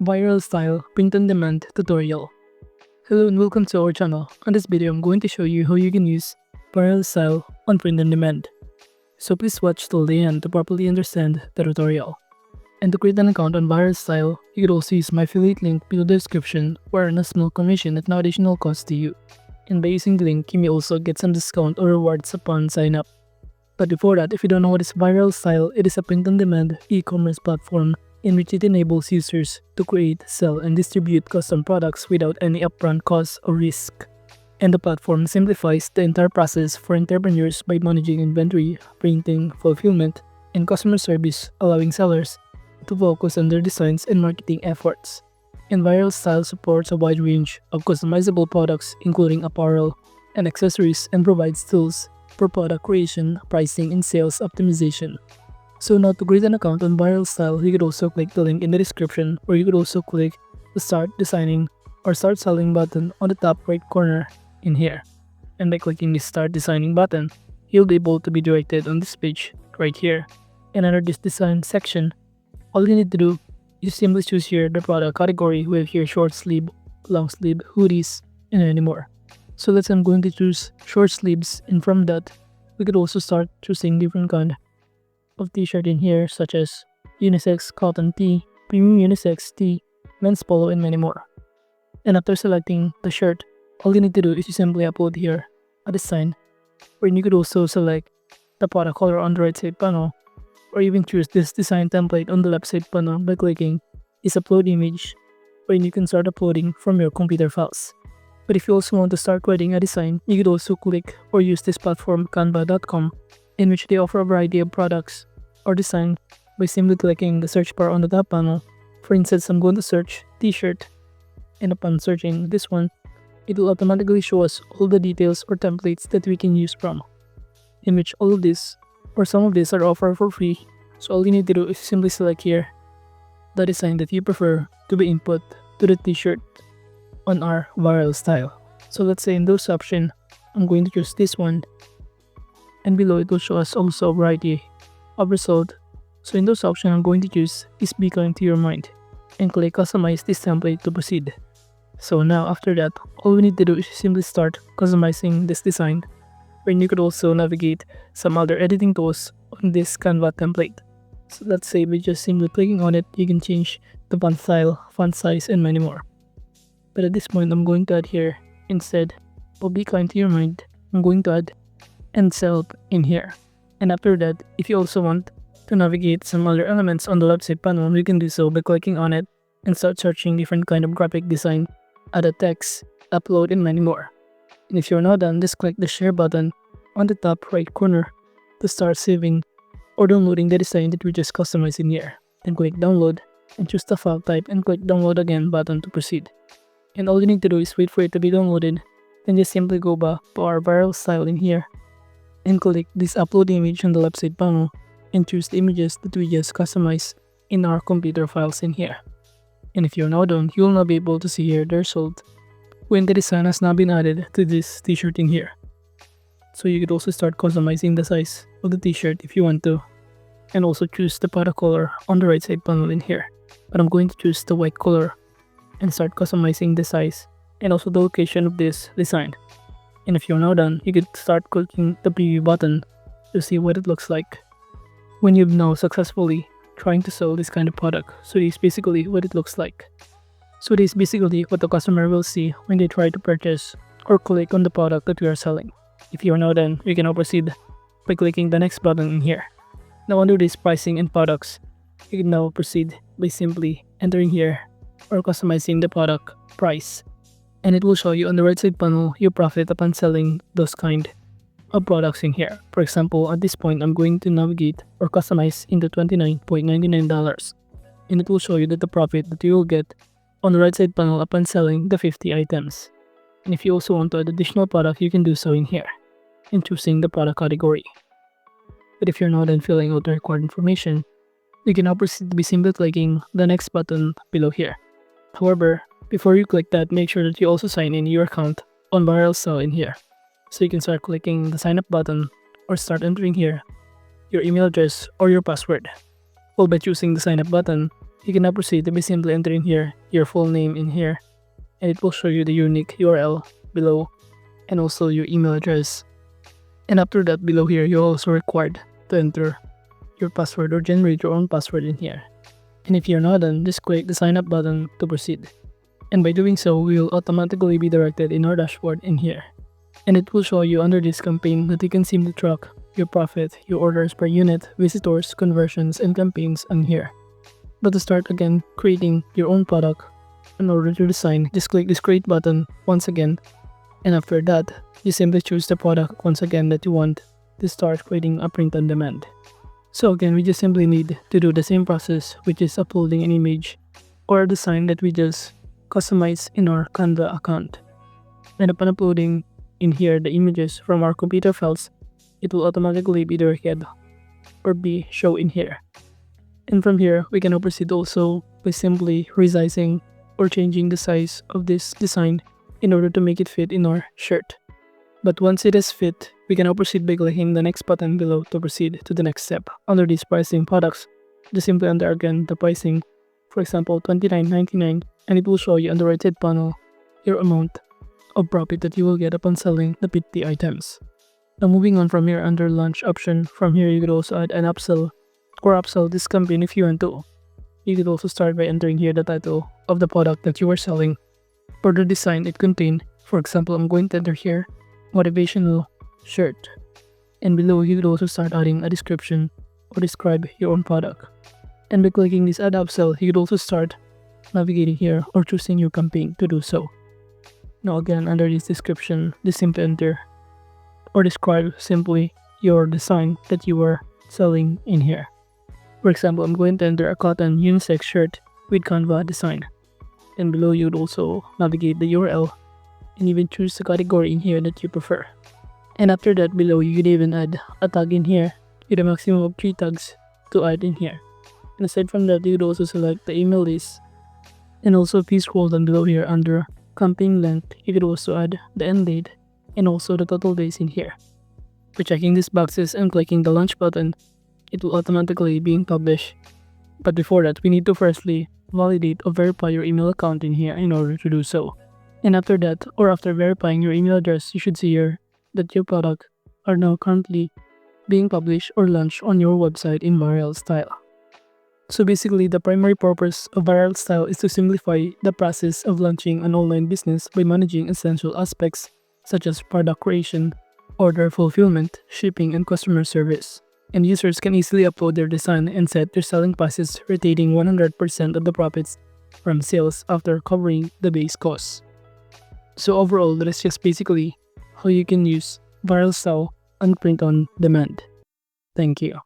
Viralstyle print-on-demand tutorial. Hello and welcome to our channel. On this video, I'm going to show you how you can use Viralstyle on print-on-demand. So please watch till the end to properly understand the tutorial. And to create an account on Viralstyle, you could also use my affiliate link below the description or earn a small commission at no additional cost to you. And by using the link, you may also get some discount or rewards upon sign up. But before that, if you don't know what is Viralstyle, it is a print-on-demand e-commerce platform in which it enables users to create, sell, and distribute custom products without any upfront cost or risk. And the platform simplifies the entire process for entrepreneurs by managing inventory, printing, fulfillment, and customer service, allowing sellers to focus on their designs and marketing efforts. And Viralstyle supports a wide range of customizable products including apparel and accessories and provides tools for product creation, pricing, and sales optimization. So now to create an account on Viralstyle, you could also click the link in the description, or you could also click the Start Designing or Start Selling button on the top right corner in here. And by clicking the Start Designing button, you'll be able to be directed on this page right here. And under this design section, all you need to do is simply choose here the product category. We have here short sleeve, long sleeve, hoodies, and many more. So let's say I'm going to choose short sleeves, and from that, we could also start choosing different kind of t-shirt in here, such as unisex cotton tee, premium unisex tee, men's polo, and many more. And after selecting the shirt, all you need to do is you simply upload here a design, where you could also select the product color on the right side panel, or even choose this design template on the left side panel by clicking this upload image, where you can start uploading from your computer files. But if you also want to start creating a design, you could also click or use this platform canva.com, in which they offer a variety of products or design by simply clicking the search bar on the top panel. For instance, I'm going to search t-shirt, and upon searching this one, it will automatically show us all the details or templates that we can use from, in which all of this or some of these are offered for free. So all you need to do is simply select here the design that you prefer to be input to the t-shirt on our Viralstyle. So let's say in those options, I'm going to choose this one, and below it will show us also a variety of result. So in those options, I'm going to choose is Be Kind to Your Mind and click customize this template to proceed. So now after that, all we need to do is simply start customizing this design, where you could also navigate some other editing tools on this Canva template. So let's say by just simply clicking on it, you can change the font style, font size, and many more. But at this point, I'm going to add here, instead of Be Kind to Your Mind, I'm going to add and self in here. And after that, if you also want to navigate some other elements on the left side panel, you can do so by clicking on it and start searching different kind of graphic design, add a text, upload, and many more. And if you're not done, just click the share button on the top right corner to start saving or downloading the design that we just customized in here. Then click download and choose the file type and click download again button to proceed. And all you need to do is wait for it to be downloaded, then just simply go back to our Viralstyle in here and click this upload image on the left side panel and choose the images that we just customized in our computer files in here. And if you're now done, you'll now be able to see here the result when the design has now been added to this t-shirt in here. So you could also start customizing the size of the t-shirt if you want to, and also choose the product color on the right side panel in here. But I'm going to choose the white color and start customizing the size and also the location of this design. And if you're now done, you could start clicking the preview button to see what it looks like when you've now successfully trying to sell this kind of product. So this is basically what it looks like. So this is basically what the customer will see when they try to purchase or click on the product that we are selling. If you are now done, we can now proceed by clicking the next button in here. Now under this pricing and products, you can now proceed by simply entering here or customizing the product price, and it will show you on the right side panel your profit upon selling those kind of products in here. For example, at this point, I'm going to navigate or customize into $29.99, and it will show you that the profit that you will get on the right side panel upon selling the 50 items. And if you also want to add additional product, you can do so in here and choosing the product category. But if you're not done filling out the required information, you can now proceed by simply clicking the next button below here. However, before you click that, make sure that you also sign in your account on Viralstyle in here. So you can start clicking the sign up button or start entering here your email address or your password. Well, by choosing the sign up button, you can now proceed by simply entering here your full name in here, and it will show you the unique URL below and also your email address. And after that, below here, you're also required to enter your password or generate your own password in here. And if you're not done, just click the sign up button to proceed. And by doing so, we will automatically be directed in our dashboard in here. And it will show you under this campaign that you can simply track your profit, your orders per unit, visitors, conversions, and campaigns in here. But to start again creating your own product, in order to design, just click this create button once again. And after that, you simply choose the product once again that you want to start creating a print on demand. So again, we just simply need to do the same process, which is uploading an image or a design that we just customize in our Canva account. And upon uploading in here the images from our computer files, it will automatically be directed or be shown in here. And from here, we can now proceed also by simply resizing or changing the size of this design in order to make it fit in our shirt. But once it is fit, we can now proceed by clicking the next button below to proceed to the next step. Under these pricing products, just simply enter again the pricing, for example $29.99, and it will show you on the right side panel your amount of profit that you will get upon selling the 50 items. Now moving on from here, under launch option, from here you could also add an upsell or upsell this campaign if you want to. You could also start by entering here the title of the product that you are selling or the design it contained. For example, I'm going to enter here motivational shirt, and below you could also start adding a description or describe your own product. And by clicking this add upsell, you could also start navigating here or choosing your campaign to do so. Now again, under this description, just simply enter or describe simply your design that you are selling in here. For example, I'm going to enter a cotton unisex shirt with Canva design. And below you would also navigate the URL and even choose the category in here that you prefer. And after that, below you could even add a tag in here with a maximum of 3 tags to add in here. And aside from that, you could also select the email list. And also if you scroll down below here under campaign length, you could also add the end date and also the total days in here. By checking these boxes and clicking the launch button, it will automatically be published. But before that, we need to firstly validate or verify your email account in here in order to do so. And after that, or after verifying your email address, you should see here that your product are now currently being published or launched on your website in Viralstyle. So basically, the primary purpose of Viralstyle is to simplify the process of launching an online business by managing essential aspects such as product creation, order fulfillment, shipping, and customer service. And users can easily upload their design and set their selling prices, retaining 100% of the profits from sales after covering the base costs. So overall, that is just basically how you can use Viralstyle and print on demand. Thank you.